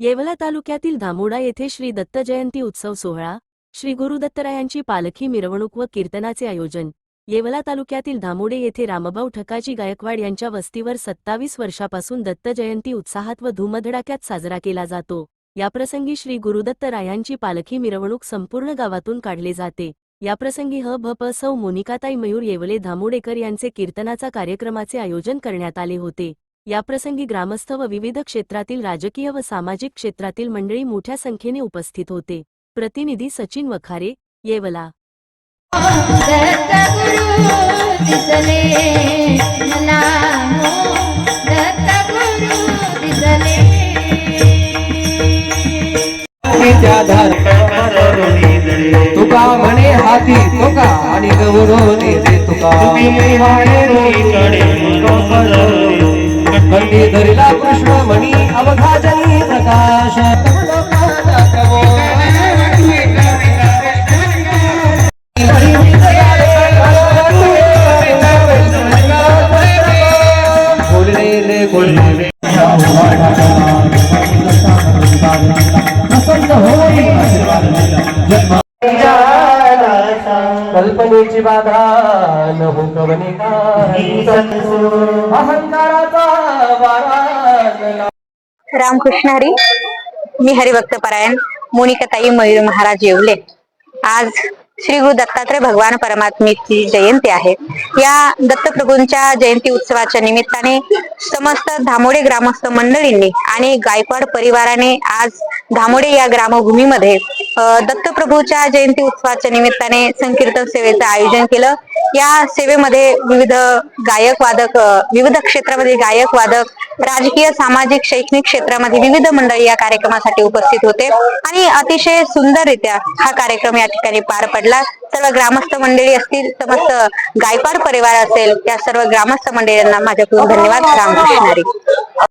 येवला तालुक्यातील धामोडा येथे श्री दत्त जयंती उत्सव सोहळा, श्री गुरुदत्तरायांची पालखी मिरवणूक व कीर्तनाचे आयोजन। येवला तालुक्यातील धामोडे येथे रामभाऊ ठकाजी गायकवाड यांच्या वस्तीवर 27 वर्षापासून दत्त जयंती उत्साहात व धूमधडाक्यात साजरा केला जातो। याप्रसंगी श्री गुरुदत्तरायांची पालखी मिरवणूक संपूर्ण गावातून काढले जाते। याप्रसंगी भ.प. सौ मोनिकाताई मयूर येवले धामोडेकर यांचे कीर्तनाचा कार्यक्रमाचे आयोजन करण्यात आले होते। याप्रसंगी ग्रामस्थ व विविध क्षेत्रातील राजकीय व सामाजिक क्षेत्रातील मंडळी मोठ्या संख्येने उपस्थित होते। प्रतिनिधी सचिन वखारे, येवला। तुका म्हणे हाती तुका आणि गौरवने दे तुका कंठी धरिला कृष्ण मणी अवघा जनी प्रकाश बोलले रे बोलले कल्पनेची बाधा न हो कवने अहंकाराचा वारा। रामकृष्ण हरी। मी हरिभक्त परायण मोनिकाताई मयूर महाराज येवले। आज श्री गुरु दत्तात्रय भगवान परमात्मेची जयंती आहे। या दत्तप्रभूंच्या जयंती उत्सवाच्या निमित्ताने समस्त धामोडे ग्रामस्थ मंडळींनी आणि गायकवाड परिवाराने आज धामोडे या ग्रामभूमीमध्ये दत्तप्रभूच्या जयंती उत्सवाच्या निमित्ताने संकीर्तन सेवेचं आयोजन केलं। या सेवेमध्ये विविध गायक वादक, विविध क्षेत्रामध्ये गायक वादक, राजकीय, सामाजिक, शैक्षणिक क्षेत्रामध्ये विविध मंडळी या कार्यक्रमासाठी उपस्थित होते आणि अतिशय सुंदररित्या हा कार्यक्रम या ठिकाणी पार पडला। सर्व ग्रामस्थ मंडळी असतील, समस्त गायकवाड परिवार असेल, या सर्व ग्रामस्थ मंडळींना माझ्याकडून धन्यवाद। रामकृष्ण हरी।